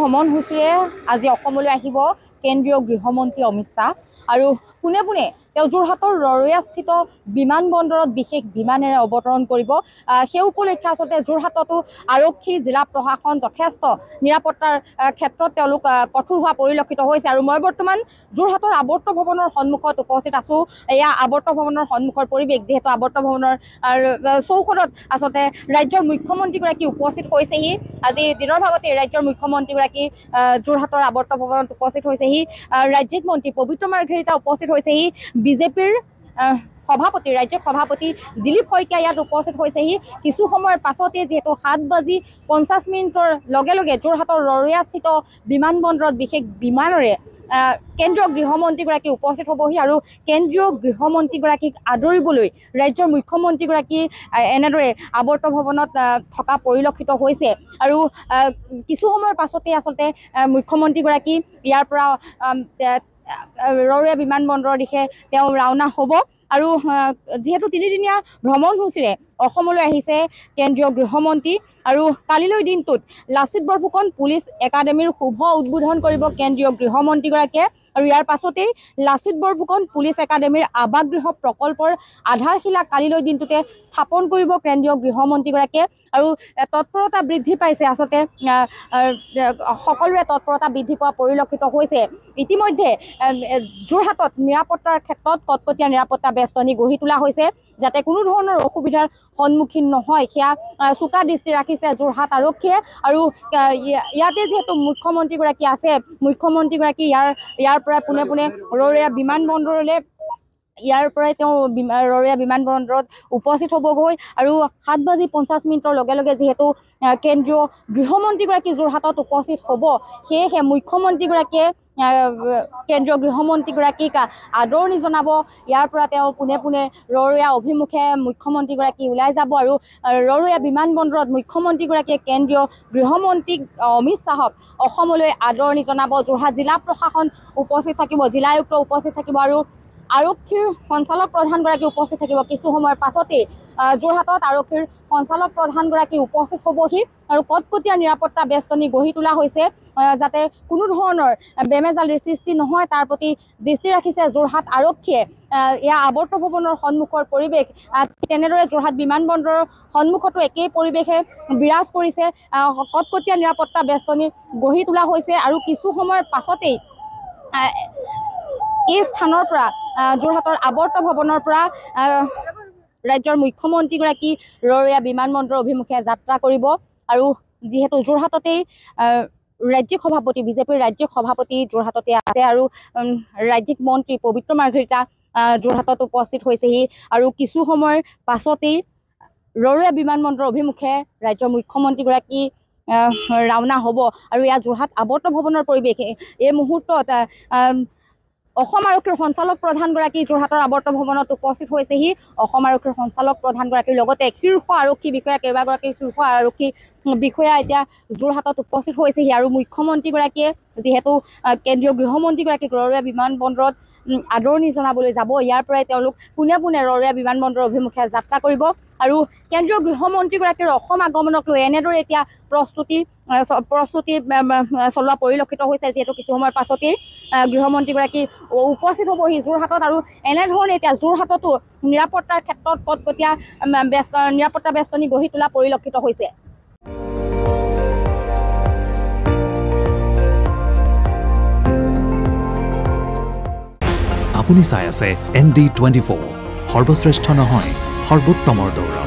ভ্ৰমণসূচীৰে আজি অসমলৈ আহিব কেন্দ্ৰীয় গৃহমন্ত্ৰী অমিত শ্বাহ আৰু পুনে পুনে তেওঁ যোৰহাটৰ ৰৰৈয়াস্থিত বিমানবন্দৰত বিশেষ বিমানেৰে অৱতৰণ কৰিব। সেই উপলক্ষে আচলতে যোৰহাটতো আৰক্ষী জিলা প্ৰশাসন যথেষ্ট নিৰাপত্তাৰ ক্ষেত্ৰত তেওঁলোক কঠোৰ হোৱা পৰিলক্ষিত হৈছে। আৰু মই বৰ্তমান যোৰহাটৰ আৱৰ্ত ভৱনৰ সন্মুখত উপস্থিত আছোঁ। এয়া আৱৰ্ত ভৱনৰ সন্মুখৰ পৰিৱেশ, যিহেতু আৱৰ্ত ভৱনৰ চৌহদত আচলতে ৰাজ্যৰ মুখ্যমন্ত্ৰীগৰাকী উপস্থিত হৈছেহি। আজি দিনৰ ভাগতে ৰাজ্যৰ মুখ্যমন্ত্ৰীগৰাকী যোৰহাটৰ আৱৰ্ত ভৱনত উপস্থিত হৈছেহি। ৰাজ্যিক মন্ত্ৰী পবিত্ৰ মাৰ্ঘেৰিটা উপস্থিত হৈছেহি। বিজেপিৰ সভাপতি ৰাজ্যিক সভাপতি দিলীপ শইকীয়া ইয়াত উপস্থিত হৈছেহি। কিছু সময়ৰ পাছতে যিহেতু 7:50 লগে লগে যোৰহাটৰ ৰৰৈয়াস্থিত বিমানবন্দৰত বিশেষ বিমানেৰে কেন্দ্ৰীয় গৃহমন্ত্ৰীগৰাকী উপস্থিত হ'বহি আৰু কেন্দ্ৰীয় গৃহমন্ত্ৰীগৰাকীক আদৰিবলৈ ৰাজ্যৰ মুখ্যমন্ত্ৰীগৰাকী এনেদৰে আৱৰ্ত ভৱনত থকা পৰিলক্ষিত হৈছে। আৰু কিছু সময়ৰ পাছতে আচলতে মুখ্যমন্ত্ৰীগৰাকী ইয়াৰ পৰা ৰৰৈয়া বিমানবন্দৰৰ দিশে তেওঁ ৰাওনা হ'ব। আৰু যিহেতু 3দিনীয়া ভ্ৰমণসূচীৰে অসমলৈ আহিছে কেন্দ্ৰীয় গৃহমন্ত্ৰী, আৰু কালিলৈ দিনটোত লাচিত বৰফুকন পুলিচ একাডেমীৰ শুভ উদ্বোধন কৰিব কেন্দ্ৰীয় গৃহমন্ত্ৰীগৰাকীয়ে। আৰু ইয়াৰ পাছতেই লাচিত বৰফুকন পুলিচ একাডেমীৰ আৱাসগৃহ প্ৰকল্পৰ আধাৰশিলা কালিলৈ দিনটোতে স্থাপন কৰিব কেন্দ্ৰীয় গৃহমন্ত্ৰীগৰাকীয়ে। আৰু তৎপৰতা বৃদ্ধি পাইছে, আচলতে সকলোৰে তৎপৰতা বৃদ্ধি পোৱা পৰিলক্ষিত হৈছে। ইতিমধ্যে যোৰহাটত নিৰাপত্তাৰ ক্ষেত্ৰত কটকটীয়া নিৰাপত্তা বেষ্টনী গঢ়ি তোলা হৈছে, যাতে কোনো ধৰণৰ অসুবিধাৰ সন্মুখীন নহয় সেয়া চোকা দৃষ্টি ৰাখিছে যোৰহাট আৰক্ষীয়ে। আৰু ইয়াতে যিহেতু মুখ্যমন্ত্ৰীগৰাকী আছে, মুখ্যমন্ত্ৰীগৰাকী ইয়াৰ পৰাই পোনে পোনে ৰৰৈয়া বিমানবন্দৰলৈ তেওঁ ৰৰৈয়া বিমানবন্দৰত উপস্থিত হ'বগৈ। আৰু 7:50 লগে লগে যিহেতু কেন্দ্ৰীয় গৃহমন্ত্ৰীগৰাকী যোৰহাটত উপস্থিত হ'ব, সেয়েহে মুখ্যমন্ত্ৰীগৰাকীয়ে কেন্দ্ৰীয় গৃহমন্ত্ৰীগৰাকীক আদৰণি জনাব। ইয়াৰ পৰা তেওঁ পোনে পোনে ৰৰৈয়া অভিমুখে মুখ্যমন্ত্ৰীগৰাকী ওলাই যাব। আৰু ৰৰৈয়া বিমানবন্দৰত মুখ্যমন্ত্ৰীগৰাকীয়ে কেন্দ্ৰীয় গৃহমন্ত্ৰী অমিত শ্বাহক অসমলৈ আদৰণি জনাব। যোৰহাট জিলা প্ৰশাসন উপস্থিত থাকিব, জিলা আয়ুক্ত উপস্থিত থাকিব আৰু আৰক্ষীৰ সঞ্চালক প্ৰধানগৰাকী উপস্থিত থাকিব। কিছু সময়ৰ পাছতেই যোৰহাটত আৰক্ষীৰ সঞ্চালক প্ৰধানগৰাকী উপস্থিত হ'বহি। আৰু কটকটীয়া নিৰাপত্তা বেষ্টনী গঢ়ি তোলা হৈছে, যাতে কোনো ধৰণৰ বেমেজালিৰ সৃষ্টি নহয় তাৰ প্ৰতি দৃষ্টি ৰাখিছে যোৰহাট আৰক্ষীয়ে। এয়া আৱৰ্ত ভৱনৰ সন্মুখৰ পৰিৱেশ, তেনেদৰে যোৰহাট বিমানবন্দৰৰ সন্মুখতো একেই পৰিৱেশে বিৰাজ কৰিছে। কটকটীয়া নিৰাপত্তা বেষ্টনী গঢ়ি তোলা হৈছে। আৰু কিছু সময়ৰ পাছতেই এই স্থানৰ পৰা যোৰহাটৰ আৱৰ্ত ভৱনৰ পৰা ৰাজ্যৰ মুখ্যমন্ত্ৰীগৰাকী ৰৰৈয়া বিমানবন্দৰৰ অভিমুখে যাত্ৰা কৰিব। আৰু যিহেতু যোৰহাটতেই ৰাজ্যিক সভাপতি বিজেপিৰ ৰাজ্যিক সভাপতি যোৰহাটতে আছে, আৰু ৰাজ্যিক মন্ত্ৰী পবিত্ৰ মাৰ্ঘেৰিটা যোৰহাটত উপস্থিত হৈছেহি। আৰু কিছু সময়ৰ পাছতেই ৰৰৈয়া বিমানবন্দৰৰ অভিমুখে ৰাজ্যৰ মুখ্যমন্ত্ৰীগৰাকী ৰাওনা হ'ব। আৰু ইয়াত যোৰহাট আৱৰ্ত ভৱনৰ পৰিৱেশ এই মুহূৰ্তত অসম আৰক্ষীৰ সঞ্চালক প্ৰধানগৰাকী যোৰহাটৰ আৱৰ্ত ভৱনত উপস্থিত হৈছেহি। অসম আৰক্ষীৰ সঞ্চালক প্ৰধানগৰাকীৰ লগতে শীৰ্ষ আৰক্ষী বিষয়া কেইবাগৰাকী শীৰ্ষ আৰক্ষী বিষয়া এতিয়া যোৰহাটত উপস্থিত হৈছেহি। আৰু মুখ্যমন্ত্ৰীগৰাকীয়ে যিহেতু কেন্দ্ৰীয় গৃহমন্ত্ৰীগৰাকীক ৰৰৈয়া বিমানবন্দৰত আদৰণি জনাবলৈ যাব, ইয়াৰ পৰাই তেওঁলোক পোনে পোনে ৰৰৈয়া বিমানবন্দৰৰ অভিমুখে যাত্ৰা কৰিব। আৰু কেন্দ্ৰীয় গৃহমন্ত্ৰীগৰাকীৰ অসম আগমনক লৈ এনেদৰে এতিয়া প্ৰস্তুতি চলোৱা পৰিলক্ষিত হৈছে, যিহেতু কিছু সময়ৰ পাছতেই গৃহমন্ত্ৰীগৰাকী উপস্থিত হ'বহি যোৰহাটত। আৰু এনেধৰণে এতিয়া যোৰহাটতো নিৰাপত্তাৰ ক্ষেত্ৰত কটকটীয়া নিৰাপত্তা বেষ্টনী গঢ়ি তোলা পৰিলক্ষিত হৈছে। আপুনি চাই আছে ND24, সৰ্বশ্ৰেষ্ঠ নহয় সৰ্বোত্তমৰ দৌৰ।